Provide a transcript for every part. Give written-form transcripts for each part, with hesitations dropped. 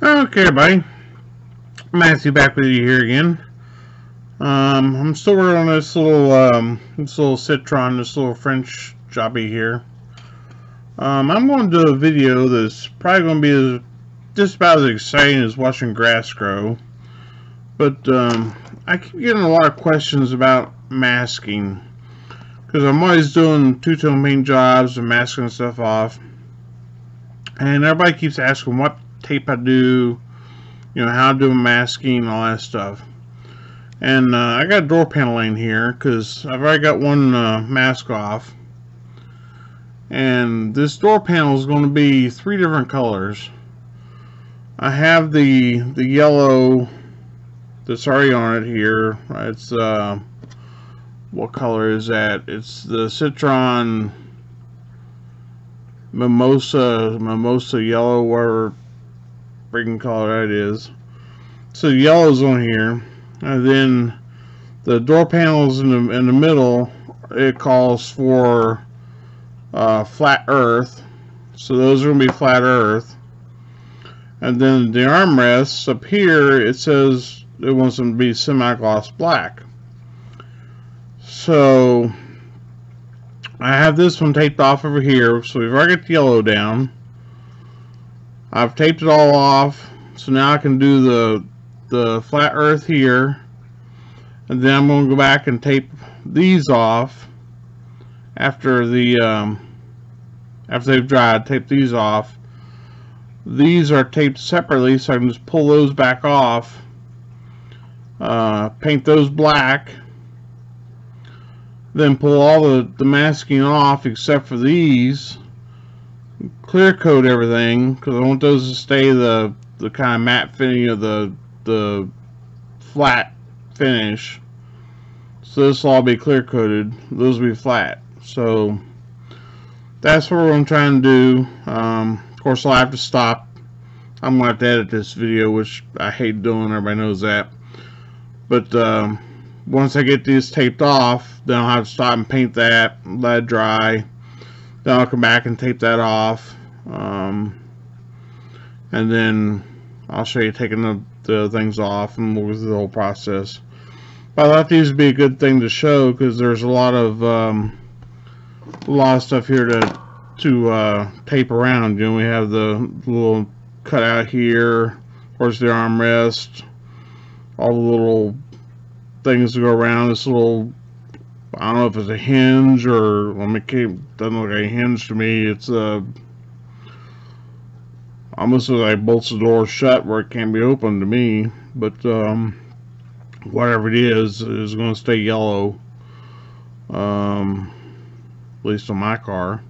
Okay, everybody. Matthew back with you here again. I'm still working on this little Citron, this little French jobby here. I'm going to do a video that's probably going to be just about as exciting as watching grass grow. But I keep getting a lot of questions about masking, because I'm always doing two-tone paint jobs and masking stuff off, and everybody keeps asking what tape I do, how to do masking and all that stuff. And I got a door panel in here because I've already got one mask off, and this door panel is going to be 3 different colors. I have the yellow that's already on it here. It's what color is that? It's the Citron Mimosa yellow, whatever freaking color that is. So yellow's on here, and then the door panels in the middle, it calls for flat earth, so those are going to be flat earth. And then the armrests up here, it says it wants them to be semi-gloss black. So I have this one taped off over here, so we've already got the yellow down. I've taped it all off, so now I can do the flat earth here, and then I'm going to go back and tape these off after they've dried. Tape these off. These are taped separately, so I can just pull those back off, paint those black, then pull all the masking off except for these, clear coat everything, because I want those to stay the kind of matte finish of the flat finish. So this will all be clear coated, those will be flat. So that's what I'm trying to do. Of course I'll have to stop. I'm going to have to edit this video, which I hate doing, everybody knows that. But once I get these taped off, then I'll have to stop and paint that, let it dry. Then I'll come back and tape that off, and then I'll show you taking the things off, and we'll go through the whole process. But I thought these would be a good thing to show, because there's a lot of stuff here to tape around. We have the little cutout here, of course the armrest, all the little things to go around this little, I don't know if it's a hinge or, it doesn't look like a hinge to me. It's almost looks like it bolts the door shut where it can't be opened to me. But whatever it is going to stay yellow, at least on my car.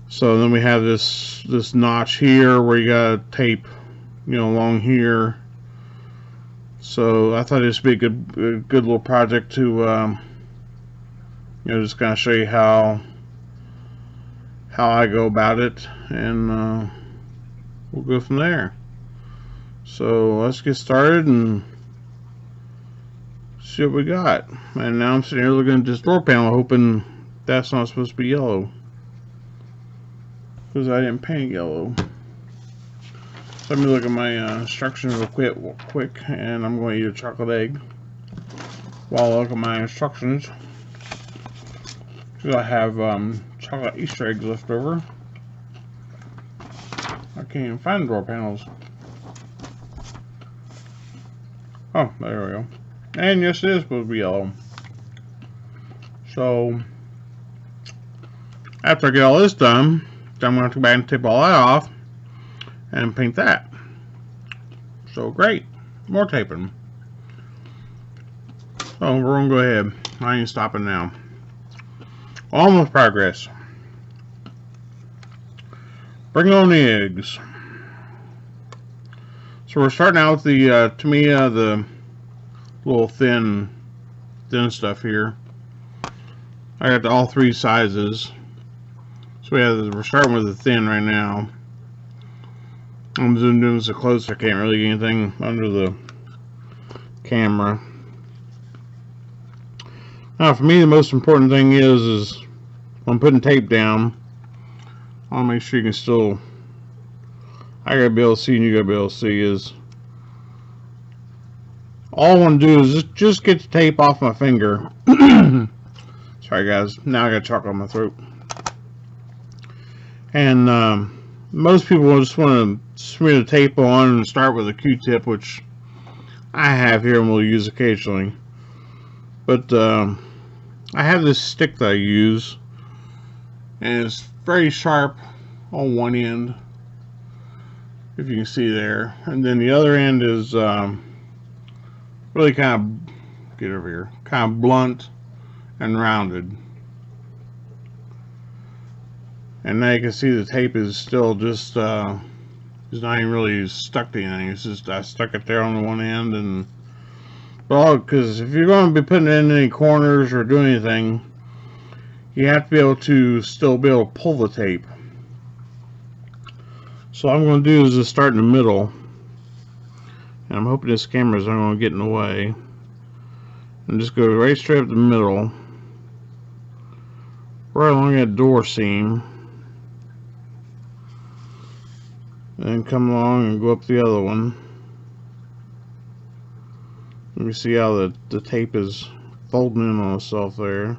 So then we have this notch here where you gotta tape, along here. So I thought this would be a good little project to just kind of show you how I go about it, and we'll go from there. So let's get started and see what we got. And now I'm sitting here looking at this door panel, hoping that's not supposed to be yellow, because I didn't paint yellow. So let me look at my instructions real quick, and I'm going to eat a chocolate egg while I look at my instructions. I have chocolate Easter eggs left over. I can't even find the door panels. Oh, there we go. And yes, it is supposed to be yellow. So after I get all this done, then I'm going to have to go back and tape all that off and paint that. So great, more taping. So we're going to go ahead. I ain't stopping now. Almost progress. Bring on the eggs. So we're starting out with the Tamiya, the little thin stuff here. I got all 3 sizes. So we're starting with the thin right now. I'm zoomed in so close I can't really get anything under the camera. Now for me, the most important thing is when I'm putting tape down, I want to make sure you can still, I gotta be able to see and you gotta be able to see is all I want to do is just get the tape off my finger. Sorry guys, now I got chalk on my throat. And most people just want to smear the tape on and start with a Q-tip, which I have here and will use occasionally. But I have this stick that I use, and it's very sharp on one end, if you can see there, and then the other end is really kind of, get over here, kind of blunt and rounded. And now you can see the tape is still just it's not even really stuck to anything. It's just I stuck it there on the one end, and because if you're going to be putting it in any corners or doing anything, you have to be able to still be able to pull the tape. So what I'm going to do is just start in the middle, and I'm hoping this camera is not going to get in the way, and just go right straight up the middle, right along that door seam, and come along and go up the other one. Let me see how the tape is folding in on itself there,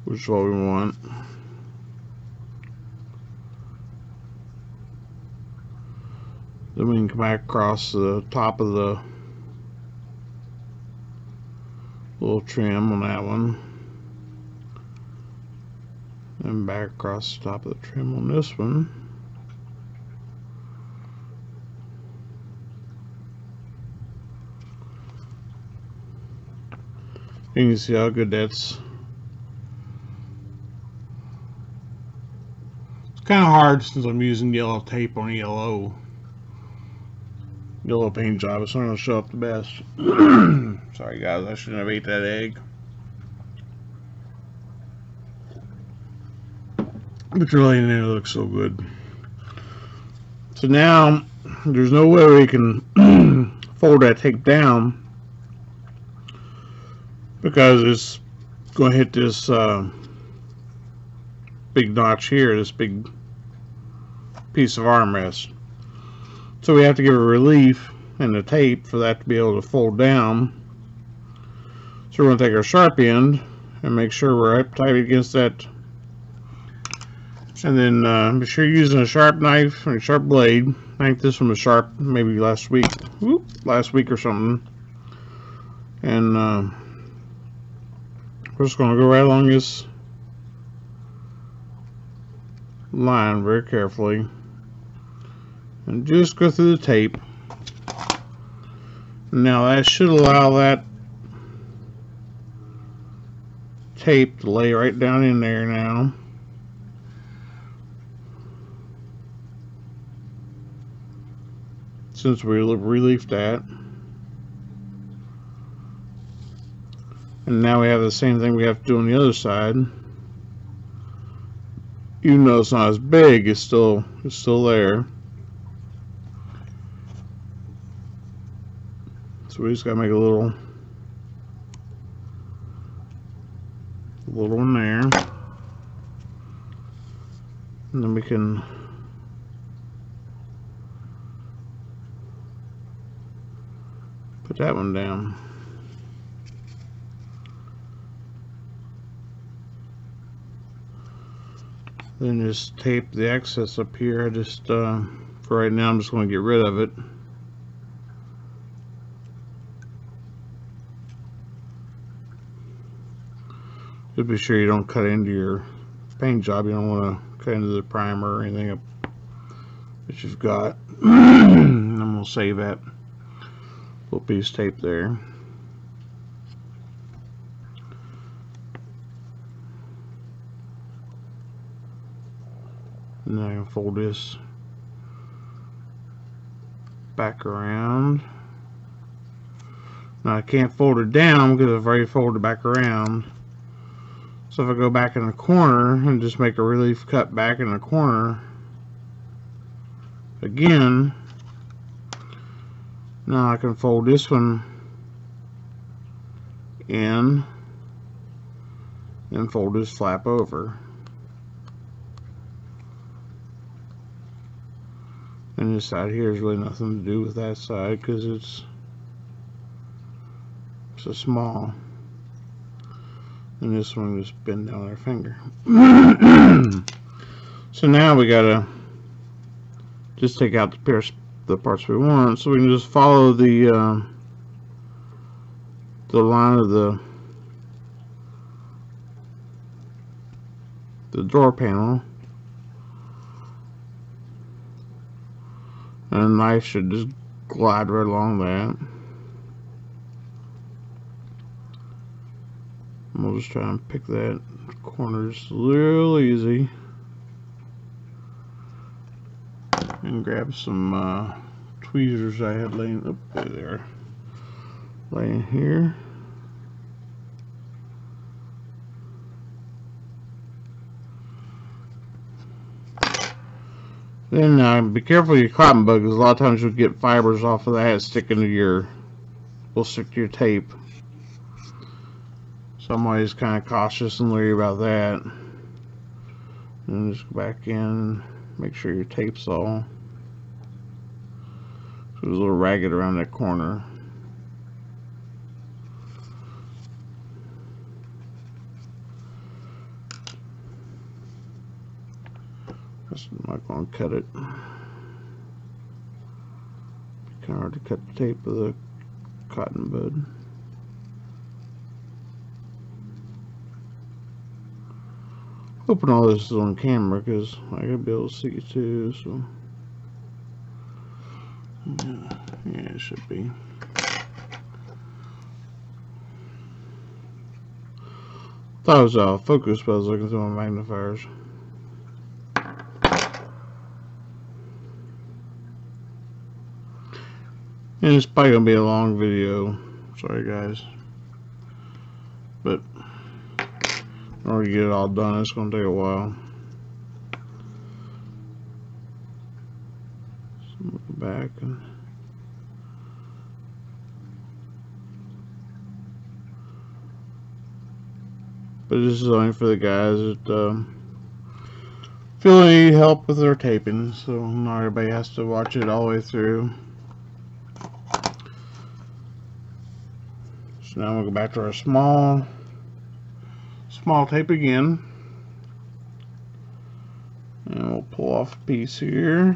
which is what we want. Then we can come back across the top of the little trim on that one, and back across the top of the trim on this one. You can see how good that's. It's kind of hard since I'm using yellow tape on a yellow paint job. It's not going to show up the best. Sorry guys, I shouldn't have ate that egg. But really, it looks so good. So now there's no way we can fold that tape down, because it's going to hit this big notch here, this big piece of armrest. So we have to give a relief in the tape for that to be able to fold down. So we're going to take our sharp end and make sure we're up tight against that, and then be sure you're using a sharp knife or a sharp blade. I think this one was sharp maybe last week or something, and we're just going to go right along this line very carefully and just go through the tape. Now that should allow that tape to lay right down in there now. Since we reliefed that. And now we have the same thing we have to do on the other side. Even though it's not as big, it's still there. So we just gotta make a little one there, and then we can put that one down. Then just tape the excess up here. I just for right now I'm just going to get rid of it. Just be sure you don't cut into your paint job. You don't want to cut into the primer or anything up that you've got. And then we'll save that little piece of tape there. And then I can fold this back around. Now I can't fold it down because I've already folded back around. So if I go back in the corner and just make a relief cut back in the corner again, now I can fold this one in and fold this flap over. And this side here is really nothing to do with that side because it's so small. And this one just bend down our finger. So now we gotta just take out the parts we want, so we can just follow the line of the door panel, and the knife should just glide right along that. We'll just try and pick that corner just real easy and grab some tweezers I had laying up there, laying here. Then be careful of your cotton bud, because a lot of times you'll get fibers off of that sticking to your, will stick to your tape. So I'm always kind of cautious and leery about that. And just go back in, make sure your tape's all. So there's a little ragged around that corner. I'm not going to cut it. It's kind of hard to cut the tape with a cotton bud. Hoping all this is on camera because I gotta be able to see it too. So yeah, it should be. Thought it was out of focus, but I was looking through my magnifiers. And it's probably gonna be a long video. Sorry guys, but in order to get it all done, it's gonna take a while. So look back and but this is only for the guys that feel they need help with their taping, so not everybody has to watch it all the way through. So now we'll go back to our small tape again, and we'll pull off a piece here.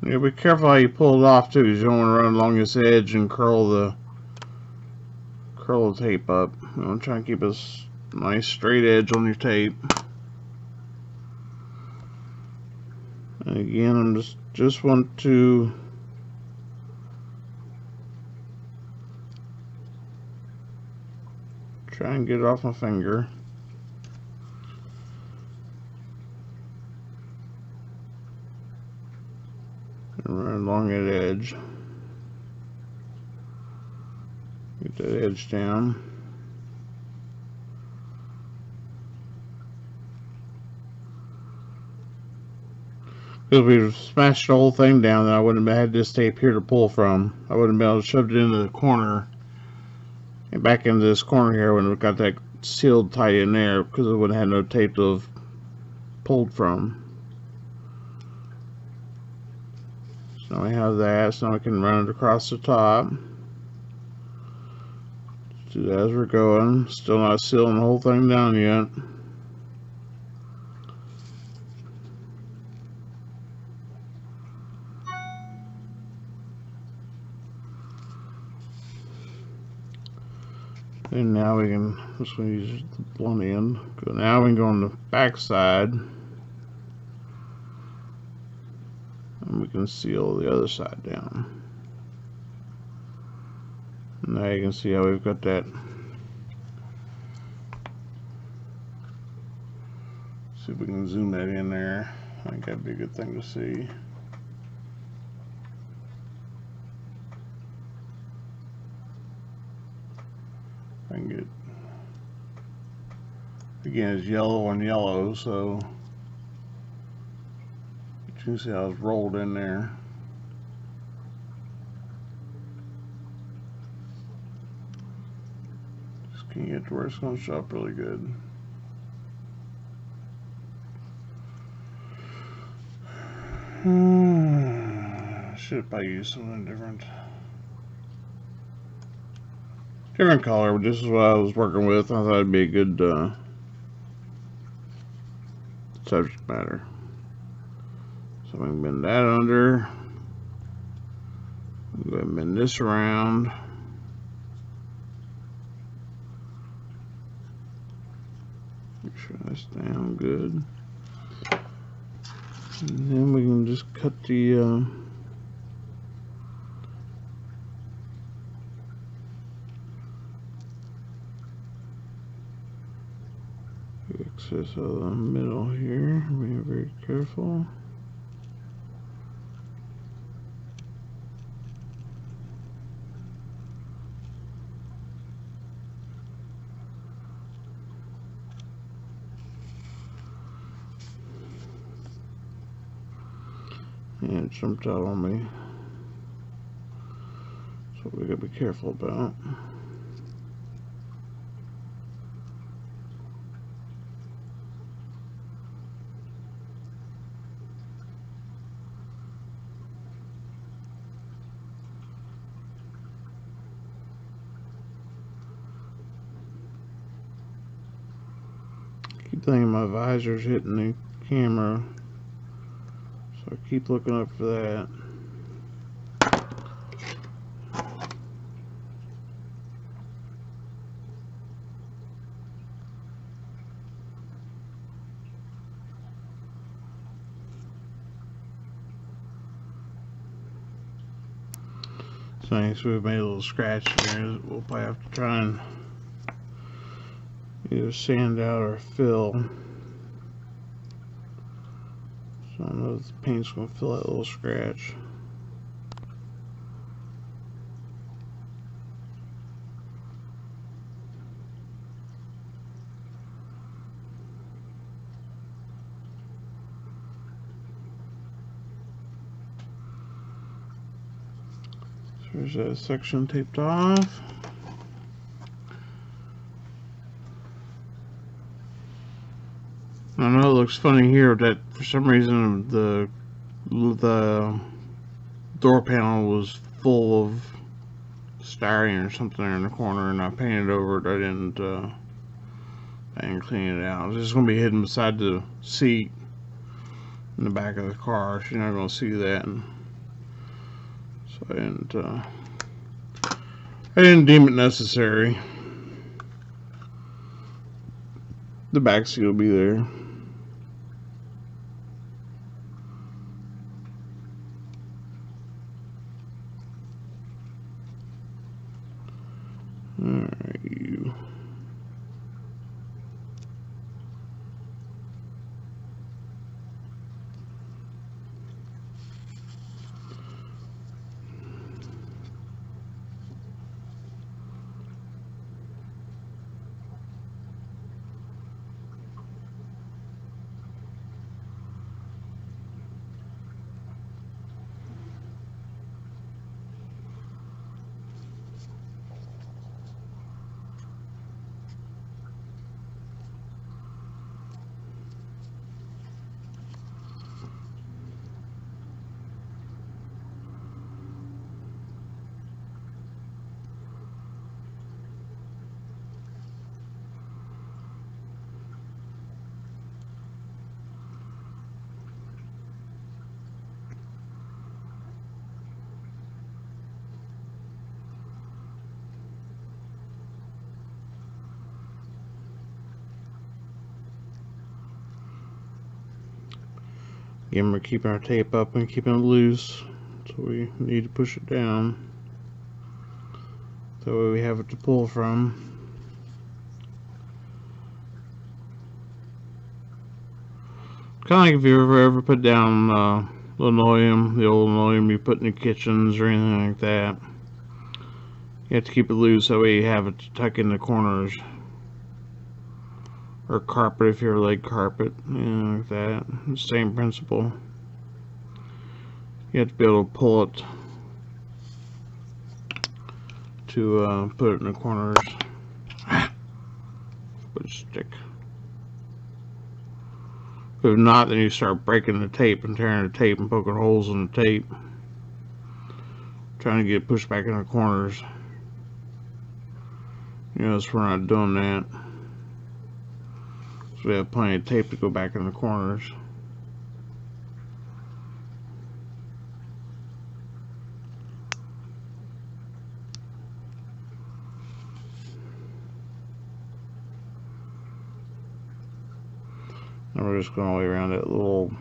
You be careful how you pull it off too, because you don't want to run along this edge and curl the tape up. You want to try and keep a nice straight edge on your tape. And again, I'm just want to try and get it off my finger. And run along that edge. Get that edge down. Because we've smashed the whole thing down, then I wouldn't have had this tape here to pull from. I wouldn't have been able to shove it into the corner. And back into this corner here, when we've got that sealed tight in there, because it wouldn't have had no tape to have pulled from. So now we have that, so now we can run it across the top. Just do that as we're going. Still not sealing the whole thing down yet. And now we can, this one uses the blunt end. Now we can go on the back side, and we can seal the other side down. And now you can see how we've got that. See if we can zoom that in there. I think that'd be a good thing to see. I can get, again, it's yellow on yellow, so you can see how it's rolled in there. Just can get to where it's going to show up really good. Should probably use something different. Different color, but this is what I was working with. I thought it'd be a good subject matter. So I'm going to bend that under. I'm going to bend this around. Make sure that's down good. And then we can just cut the excess of the middle here. Be very careful. And it jumped out on me. So we gotta be careful about. Keep thinking my visor's hitting the camera, so I keep looking up for that. So we've made a little scratch here. We'll probably have to try and either sand out or fill. So I know the paint's going to fill that little scratch. So there's that section taped off. I know it looks funny here that for some reason the door panel was full of styrene or something in the corner, and I painted over it. I didn't clean it out. It's just going to be hidden beside the seat in the back of the car, so you're not going to see that. So I didn't deem it necessary. The back seat will be there. Alright, you. Again, we're keeping our tape up and keeping it loose, so we need to push it down. That way we have it to pull from. Kind of like if you ever put down linoleum, the old linoleum you put in the kitchens or anything like that. You have to keep it loose, that way you have it to tuck in the corners. Or carpet if you're like carpet, like that. Same principle. You have to be able to pull it to put it in the corners. Put a stick. If not, then you start breaking the tape and tearing the tape and poking holes in the tape, trying to get it pushed back in the corners. You notice we're not doing that, so we have plenty of tape to go back in the corners. And we're just going all the way around that little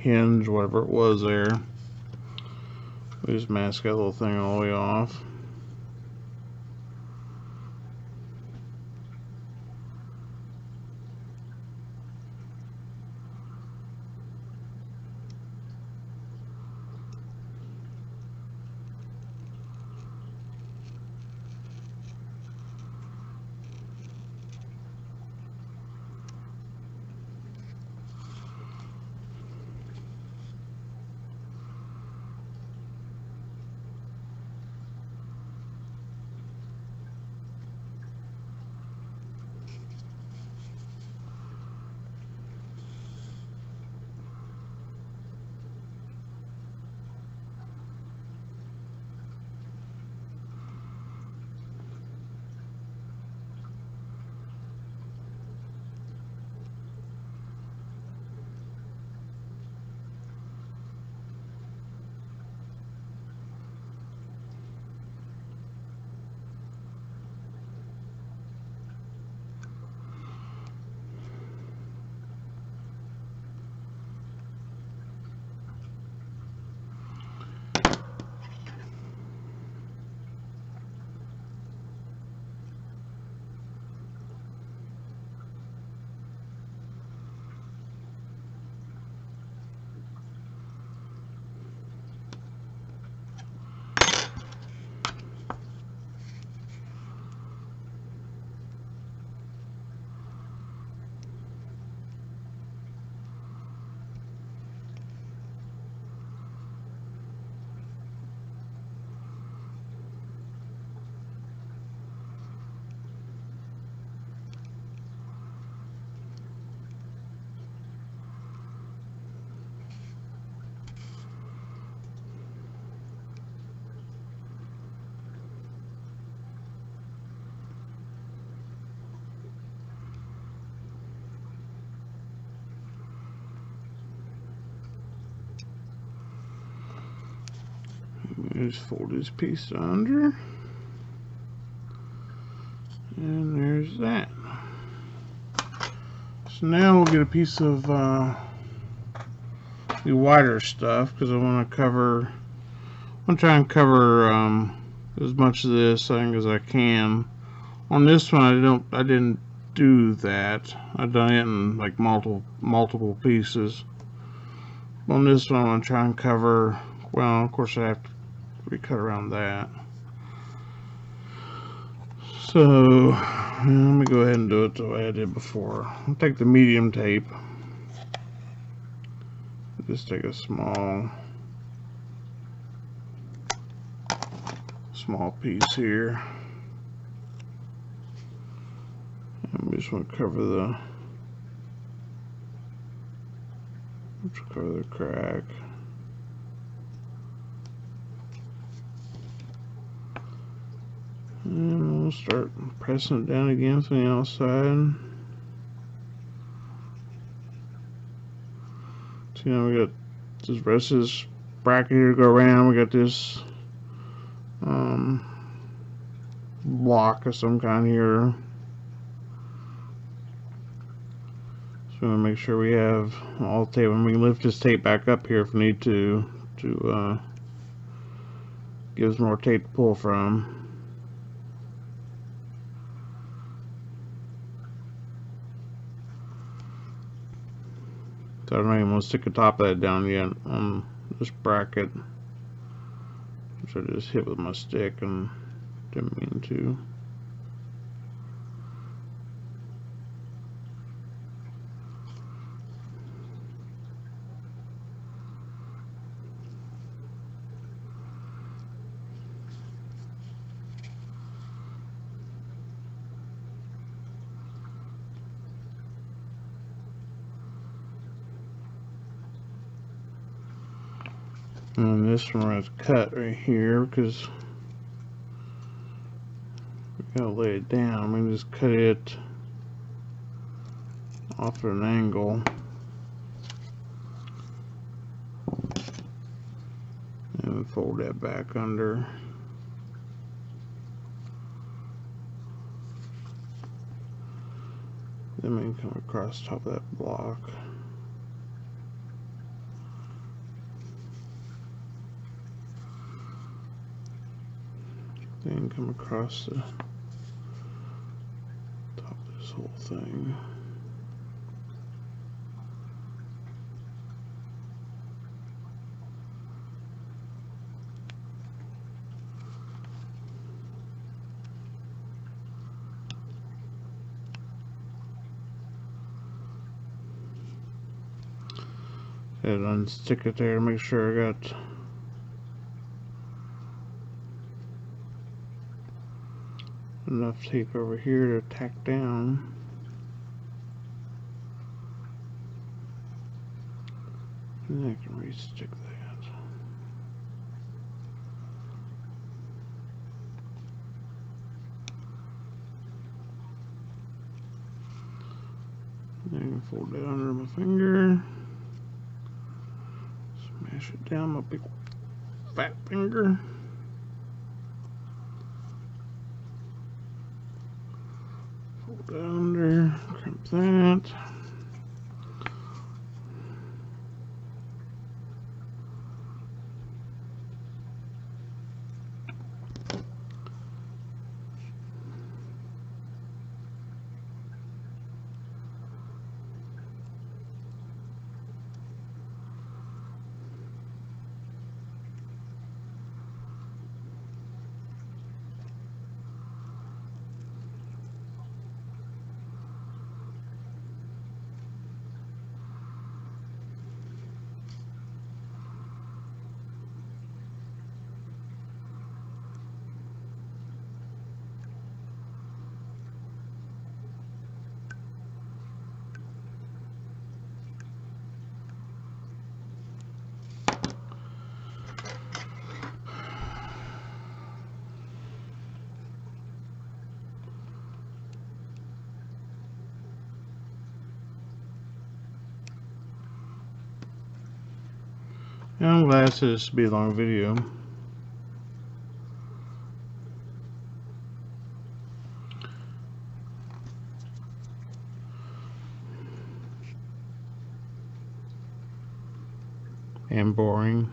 hinge, whatever it was there. We just mask that little thing all the way off. Just fold this piece under, and there's that. So now we'll get a piece of the wider stuff, because I want to cover. I'm trying to cover as much of this thing as I can. On this one, I didn't do that. I've done it in like multiple pieces. On this one, I'm gonna try and cover. Well, of course, I have to recut around that. So let me go ahead and do it the way I did before. I'll take the medium tape. Just take a small piece here. And we just want to cover the crack. And we'll start pressing it down again from the outside. So, you know, we got this rest of this bracket here to go around. We got this block of some kind here. So we want to make sure we have all the tape, and we can lift this tape back up here if we need to give us more tape to pull from. So I don't even want to stick the top of that down yet on this bracket, which I just hit with my stick and didn't mean to. And this one has cut right here because we gotta lay it down. We just cut it off at an angle. And fold that back under. Then we can come across the top of that block. Then come across the top of this whole thing. And unstick it there to make sure I got enough tape over here to tack down. And then I can re-stick that. Then fold that under my finger. Smash it down my big fat finger. Fold that under, crimp that. And I'm glad this to be a long video. And boring.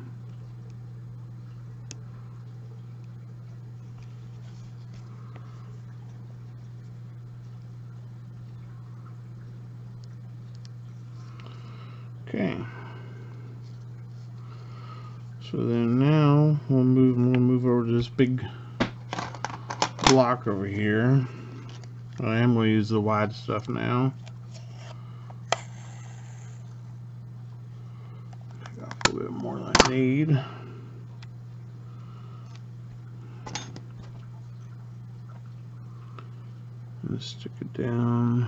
Okay. So then now we'll move over to this big block over here. I am going to use the wide stuff now. Got a little bit more than I need. And stick it down.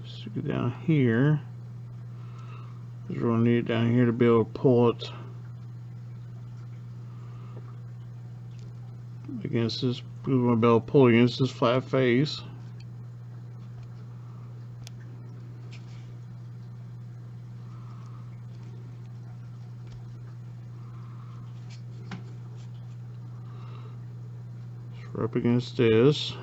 Stick it down here. Because we're going to need it down here to be able to pull it against this. We're going to be able to pull against this flat face. So we're up against this.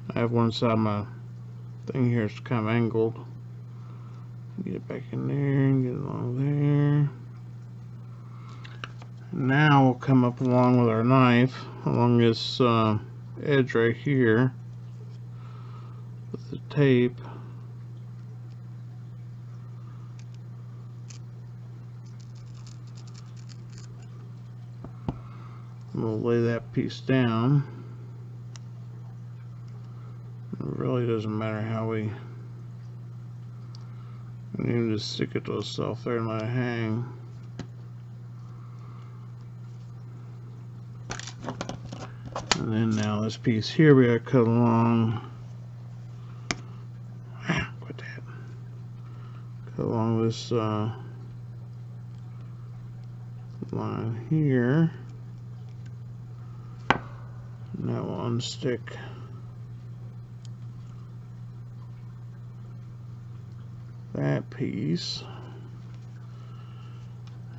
I have one side of my thing here, it's kind of angled. Get it back in there and get it along there. Now we'll come up along with our knife along this edge right here with the tape. We'll lay that piece down. It really doesn't matter how we need to stick it to itself there and let it hang. And then now this piece here we gotta cut along. Quit that. Cut along this line here. And that will unstick that piece.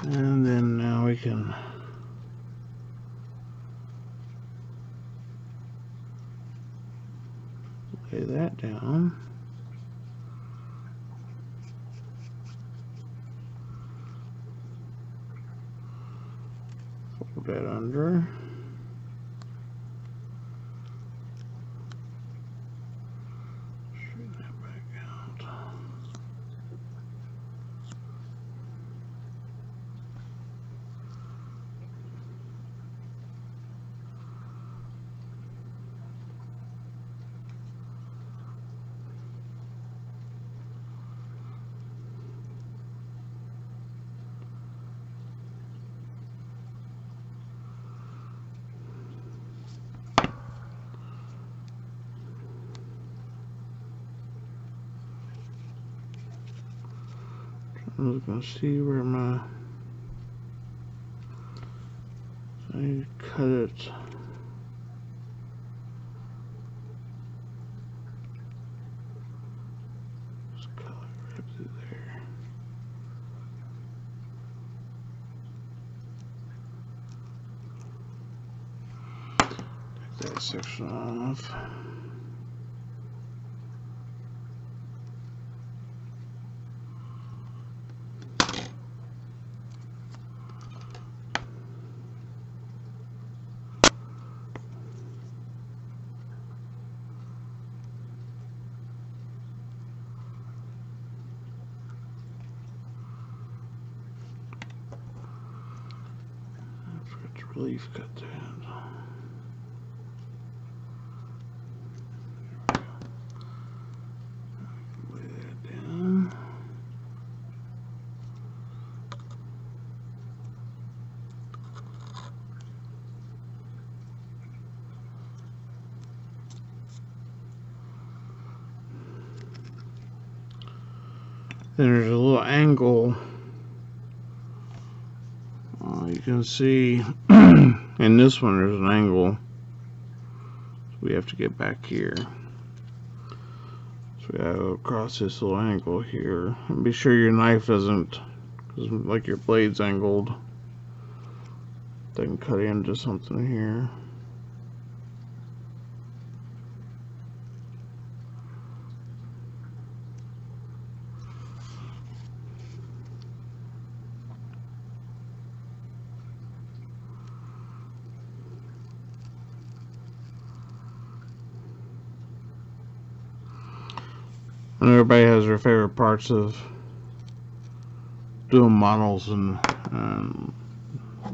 And then now we can lay that down. Fold that under. Straighten that back out. I'm just going to see where my, I need to cut it. Just cut it right through there. Take that section off. Relief cut that. Lay that down. Then there's a little angle. You can see in this one there's an angle, so we have to get back here. So we gotta go across this little angle here, and be sure your knife doesn't, because like your blade's angled, they can cut into something here. And everybody has their favorite parts of doing models and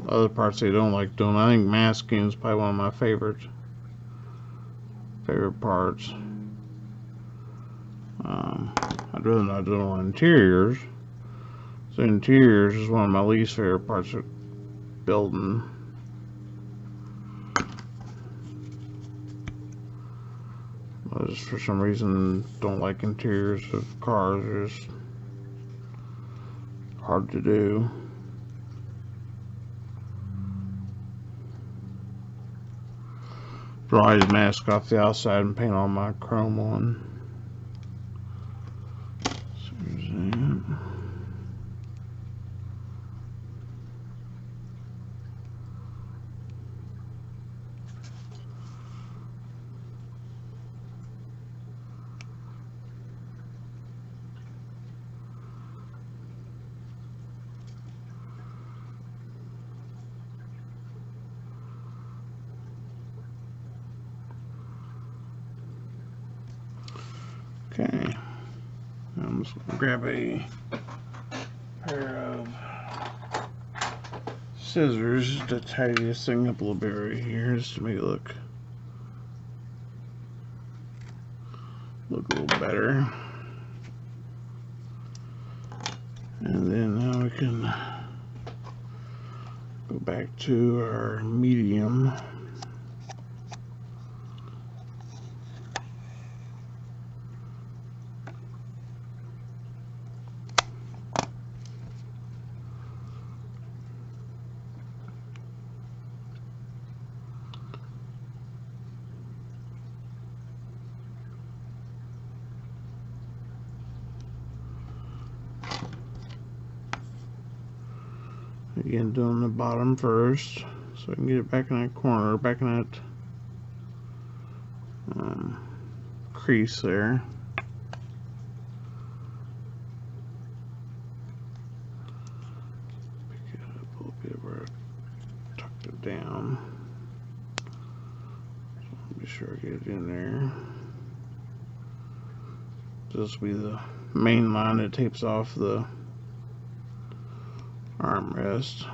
other parts they don't like doing. I think masking is probably one of my favorite parts. I'd rather not do it on interiors. So interiors is one of my least favorite parts of building. I just for some reason don't like interiors of cars. They're just hard to do. But I always mask off the outside and paint all my chrome on. So there's that. Okay, I'm just gonna grab a pair of scissors to tidy this thing up a little bit right here, just to make it look a little better. And then now we can go back to our medium. Again, doing the bottom first, so I can get it back in that corner, back in that crease there. Pick it up a little bit where I tucked it down. So be sure I get it in there. This will be the main line that tapes off the armrest.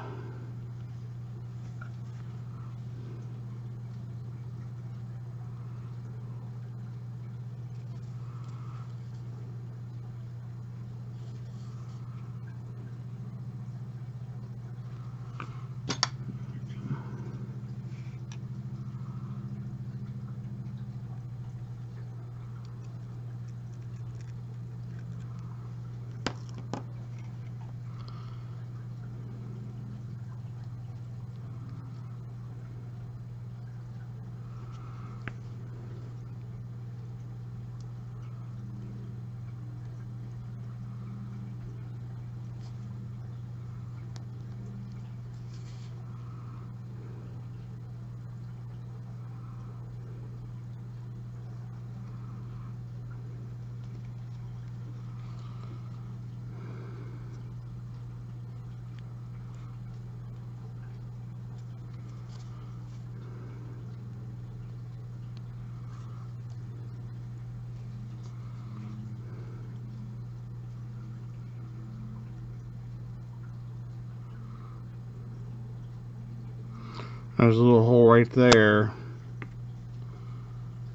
There's a little hole right there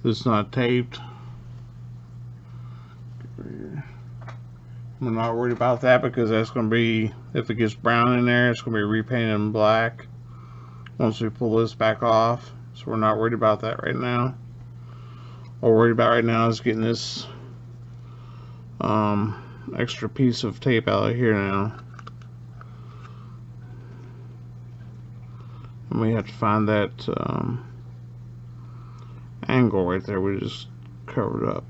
that's not taped. I'm not worried about that because that's going to be, if it gets brown in there, it's going to be repainted in black once we pull this back off. So we're not worried about that right now. What we're worried about right now is getting this extra piece of tape out of here now. And we have to find that angle right there we just covered up.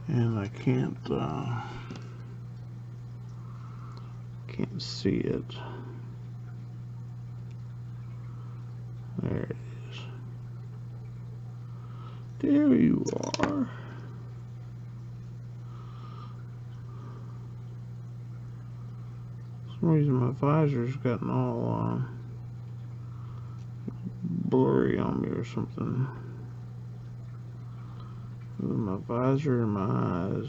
And I can't see it. There it is. There you are. For some reason my visor's gotten all blurry on me or something. My visor and my eyes.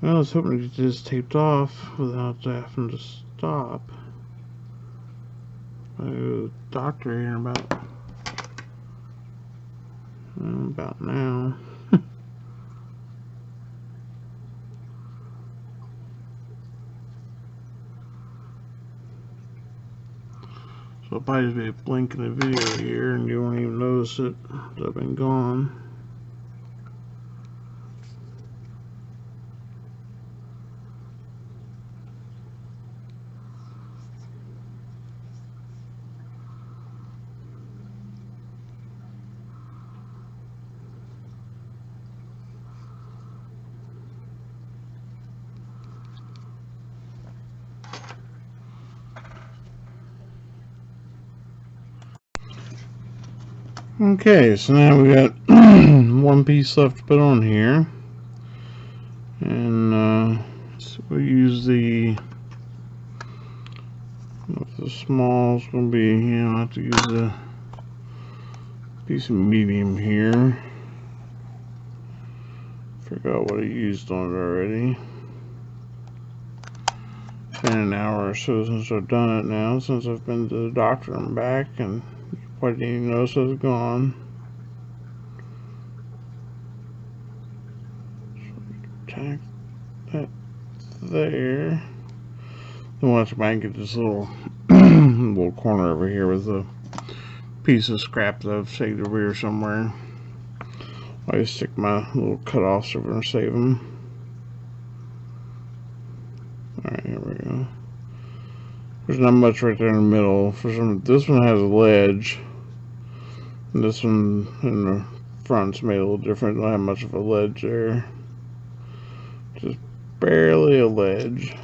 Well, I was hoping to get this taped off without having to stop. I go to the doctor here about now. So I'll probably just be a blink in the video here and you won't even notice it. I've been gone. Okay, so now we got one piece left to put on here, and so we'll use the small. It's going to be, I have to use a piece of medium here Forgot what I used on it already. Been an hour or so since I've done it now, since I've been to the doctor and back, and you probably didn't even notice I was gone. Tack that there. Then watch if I can get this little little corner over here with a piece of scrap that I've saved over here somewhere. I just stick my little cut-offs over and save them. Alright, here we go. There's not much right there in the middle. This one has a ledge. And this one in the front's made a little different. Don't have much of a ledge there. Just barely a ledge.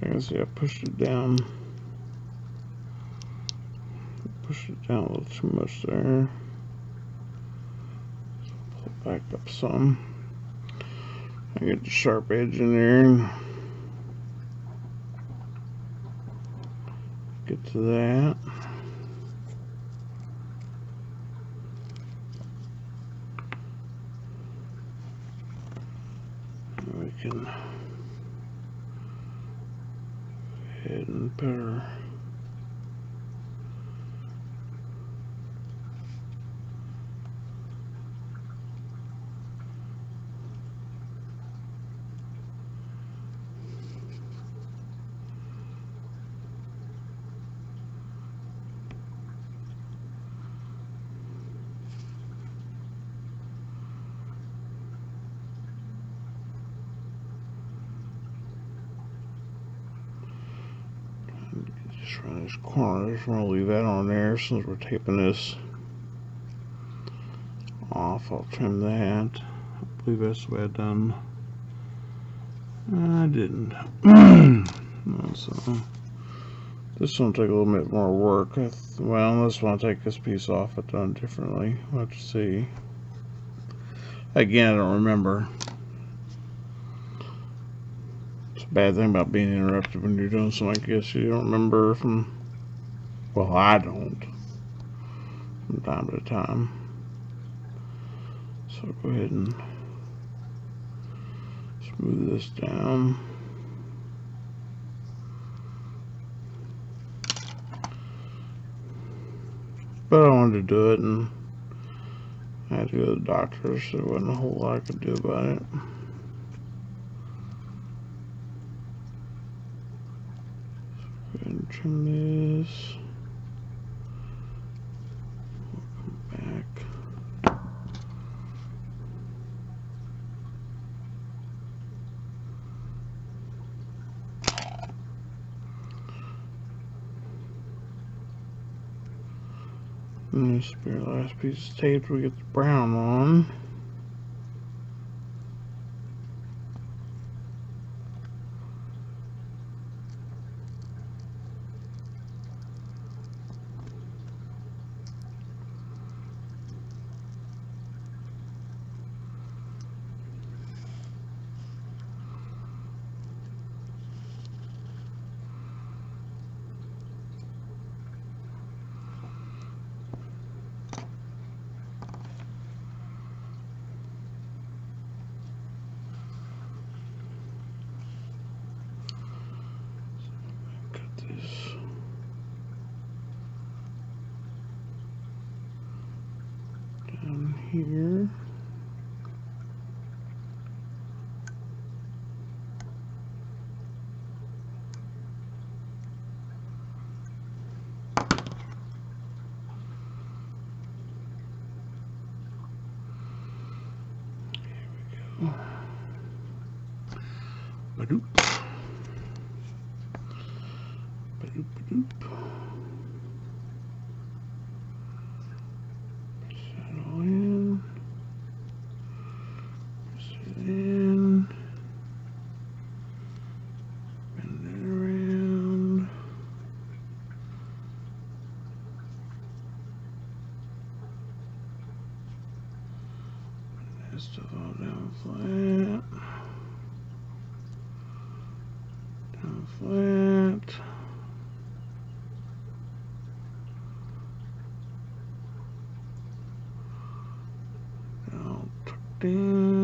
I can see I pushed it down. Pushed it down a little too much there. Pull it back up some. I get the sharp edge in there. Get to that. And we can go ahead and put our just run this corner. Just want to leave that on there since we're taping this off. I'll trim that. I believe that's the way I done. I didn't. So this one take a little bit more work. Well, unless I want to take this piece off, I've done it differently. We'll have to see. Again, I don't remember. Bad thing about being interrupted when you're doing something like this, you don't remember from, well, I don't, from time to time. So go ahead and smooth this down. But I wanted to do it, and I had to go to the doctor, so there wasn't a whole lot I could do about it. And trim this. We'll come back. And this will be our last piece of tape we get the brown on. Down here. Here we go. Ba-doop. Ba-doop, ba-doop. Stuff all down flat, down flat, all tucked in.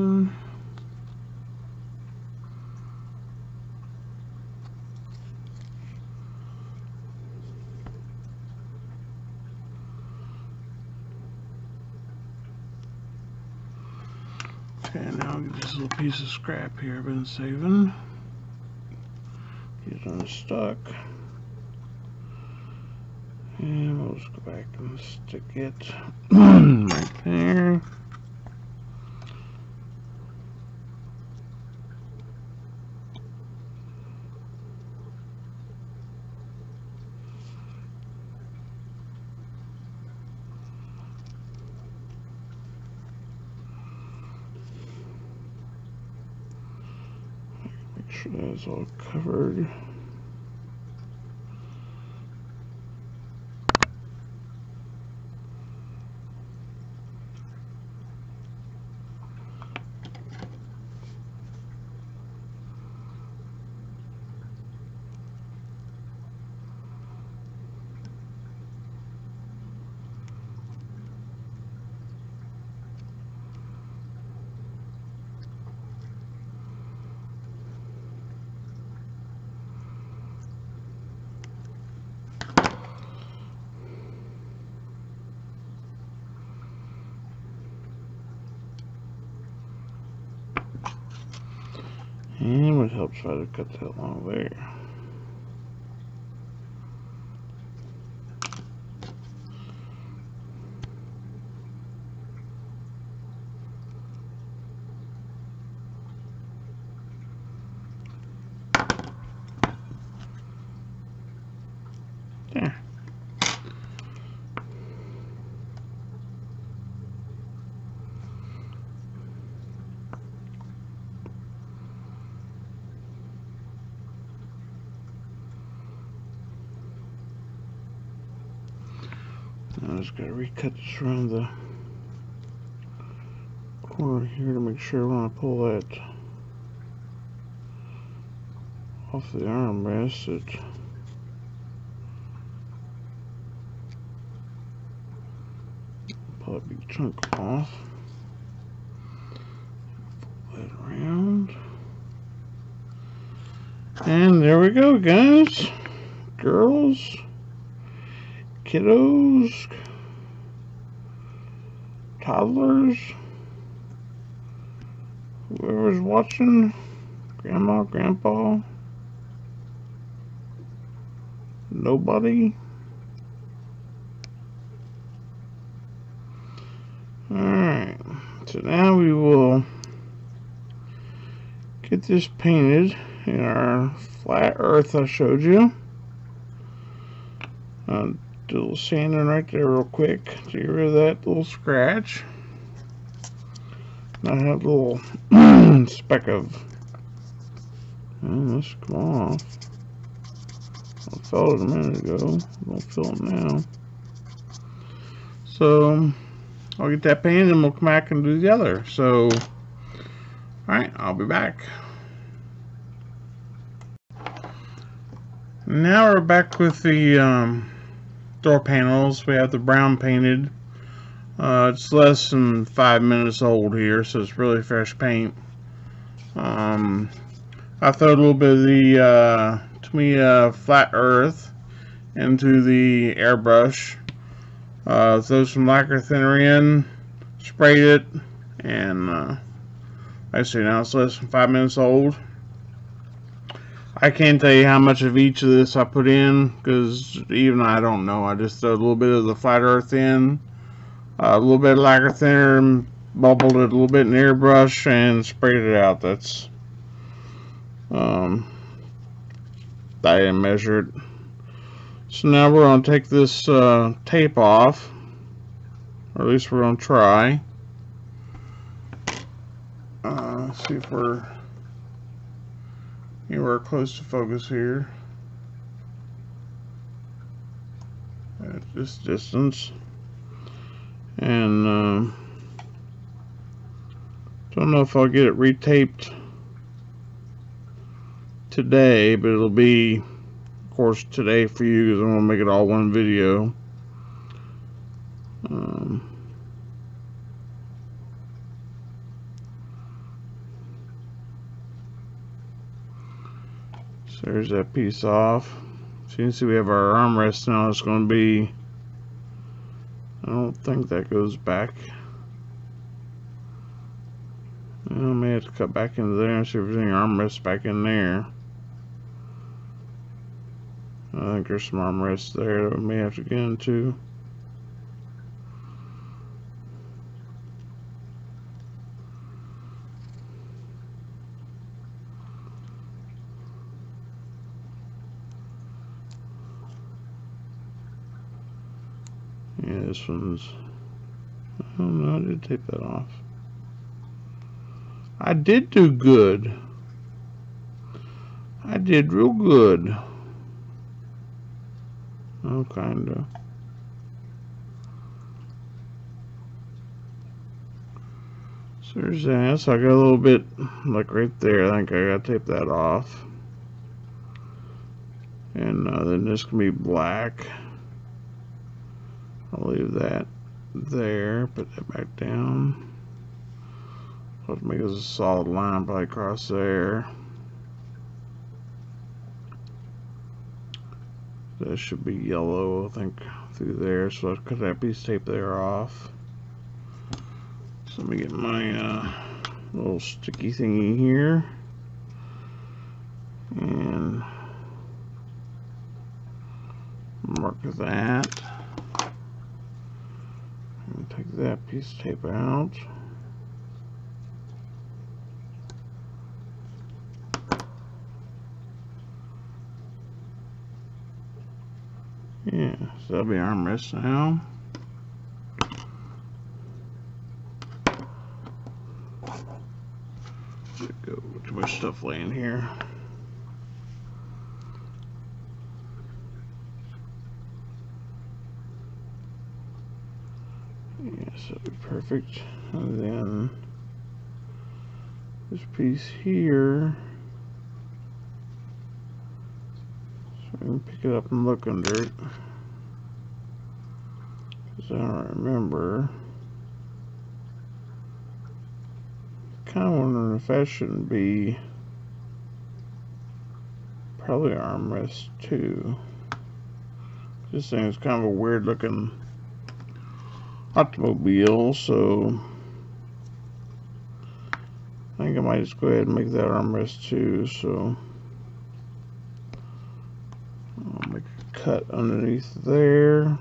Okay, now I'll get this little piece of scrap here I've been saving. Get unstuck. And we'll just go back and stick it right there. Make sure that's all covered. And it helps if I cut that along there. There. Now I just gotta recut this around the corner here to make sure when I pull that off the armrest it pull that big chunk off. Pull that around. And there we go, guys. Girls, kiddos, toddlers, whoever's watching, grandma, grandpa, nobody. Alright, so now we will get this painted in our flat earth I showed you. Do a little sanding right there real quick to get rid of that little scratch. I have a little speck of, let's come off. I felt it a minute ago, don't feel it now. So I'll get that painted and we'll come back and do the other. So alright, I'll be back. Now we're back with the door panels. We have the brown painted. It's less than 5 minutes old here, so it's really fresh paint. I throw a little bit of the Tamiya Flat Earth into the airbrush. Throw some lacquer thinner in, sprayed it, and like I say, now it's less than 5 minutes old. I can't tell you how much of each of this I put in, because even I don't know. I just throw a little bit of the flat earth in, a little bit of lacquer thinner, bubbled it a little bit in the airbrush, and sprayed it out. That's I didn't measure it. So now we're going to take this tape off, or at least we're going to try. See if we're anywhere close to focus here at this distance, and don't know if I'll get it retaped today, but it'll be, of course, today for you because I'm going to make it all one video. So there's that piece off. So you can see we have our armrest now. It's going to be, I don't think that goes back. I may have to cut back into there and see if there's any armrests back in there. I think there's some armrests there that we may have to get into. Yeah, this one's... Oh no, I did take that off. I did do good. I did real good. Oh, kinda. So there's that. So I got a little bit, like right there. I think I gotta tape that off. And then this can be black. I'll leave that there. Put that back down. I'll have to make this a solid line probably across there. That should be yellow, I think, through there. So I'll cut that piece of tape there off. So let me get my little sticky thingy here. And mark that. And take that piece of tape out. Yeah, so that'll be armrest now. Go too much stuff laying here. Yes, that'd be perfect. And then this piece here, so I can pick it up and look under it, because I don't remember. Kind of wondering if that shouldn't be probably armrest too. This thing is kind of a weird looking automobile, so I think I might just go ahead and make that armrest too. So I'll make a cut underneath there.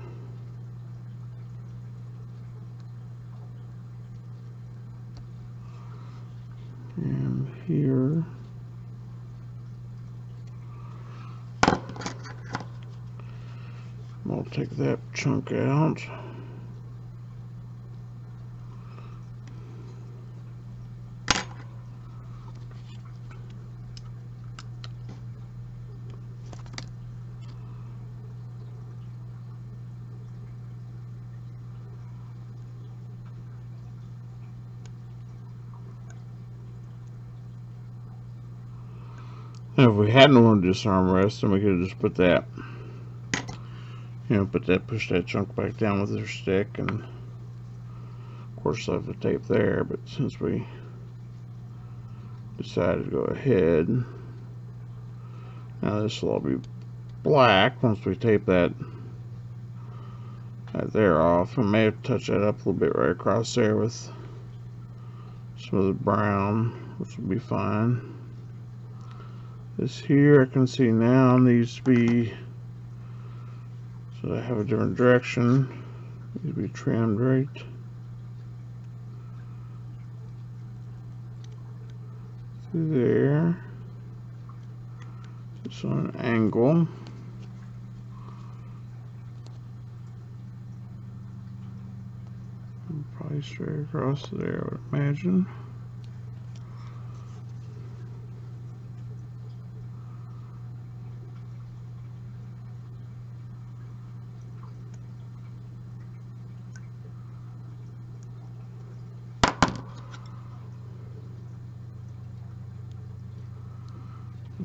And here. I'll take that chunk out. Now, if we hadn't wanted this armrest, then we could have just put that, push that chunk back down with our stick, and of course I have the tape there, but since we decided to go ahead, now this will all be black once we tape that there off. I may have to touch that up a little bit right across there with some of the brown, which will be fine. This here I can see now needs to be, so I have a different direction, needs to be trimmed right through there. It's on an angle. Probably straight across there, I would imagine.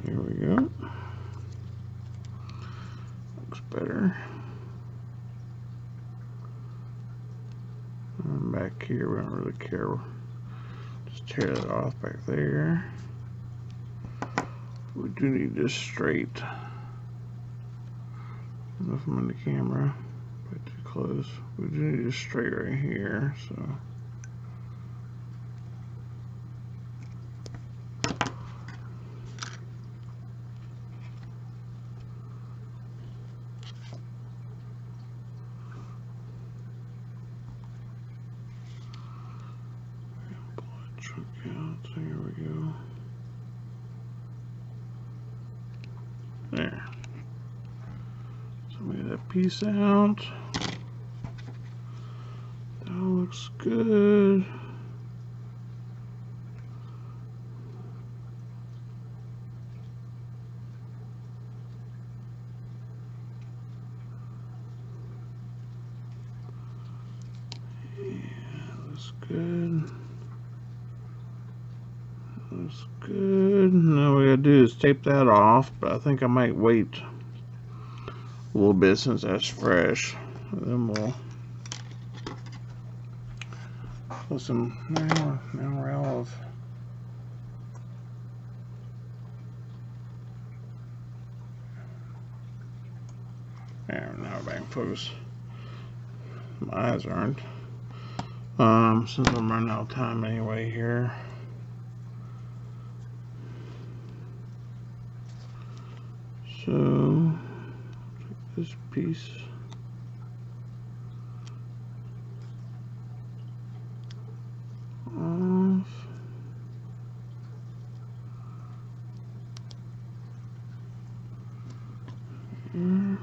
There we go. Looks better. And back here, we don't really care. Just tear that off back there. We do need this straight. I don't know if I'm in the camera, but too close. We do need this straight right here, so. piece out. That looks good. Good. That's good. Now what we gotta do is tape that off, but I think I might wait a little bit since that's fresh. And then we'll put some now we're out of there. Now we're back in focus. My eyes aren't. Since I'm running out of time anyway here. So, take this piece. Off. Here.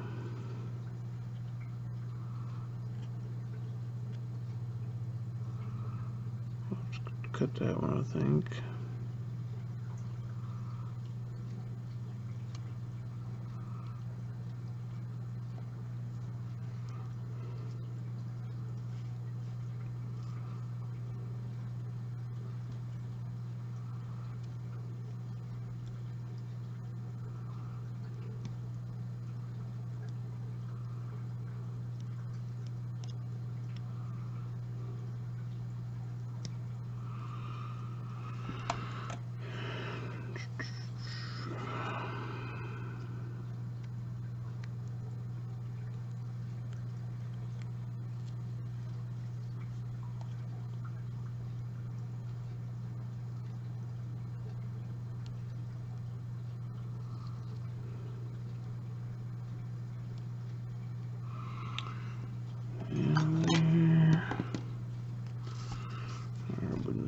Cut that one, I think.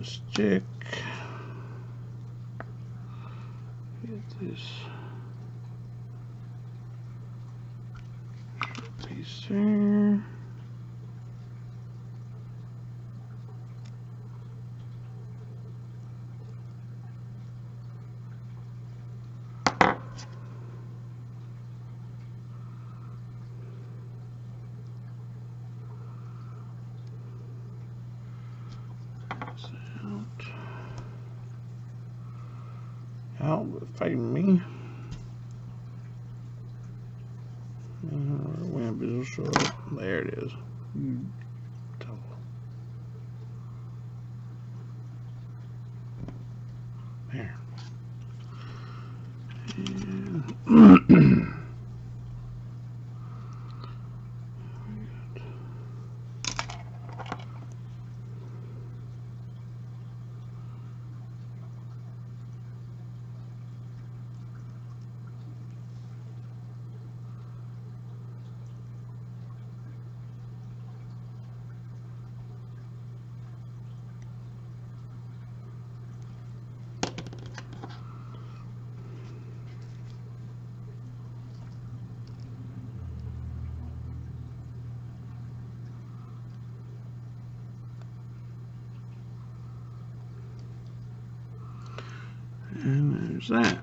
Stick. Get this piece there. Out fighting me. Wind will show up. There it is. There. And there's that.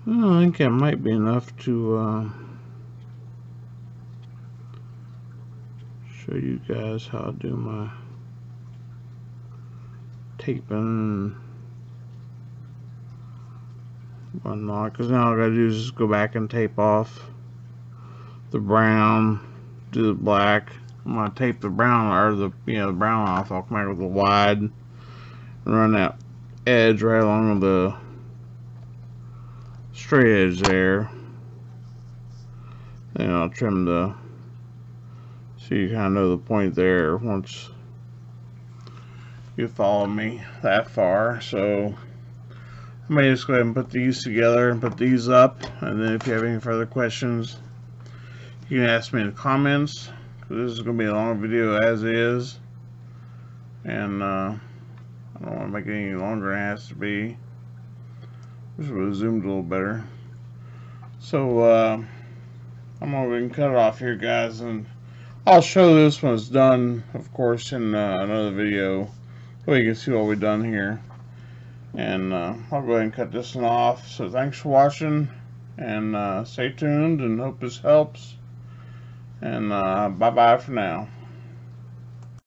Well, I think that might be enough to show you guys how I do my taping and whatnot, because now all I gotta do is just go back and tape off the brown, do the black. I'm gonna tape the brown, or the the brown off. I'll come back with a wide and run that edge right along with the straight edge there. And I'll trim the, so you kind of know the point there once you follow me that far. So I may just go ahead and put these together and put these up, and then if you have any further questions, you can ask me in the comments. This is going to be a long video as is, and I'll I don't want to make it any longer than it has to be. Wish it would have zoomed a little better. So, I'm going to go ahead and cut it off here, guys, and I'll show this when it's done, of course, in another video, so you can see what we've done here. And I'll go ahead and cut this one off. So thanks for watching, and stay tuned, and hope this helps. And bye-bye for now.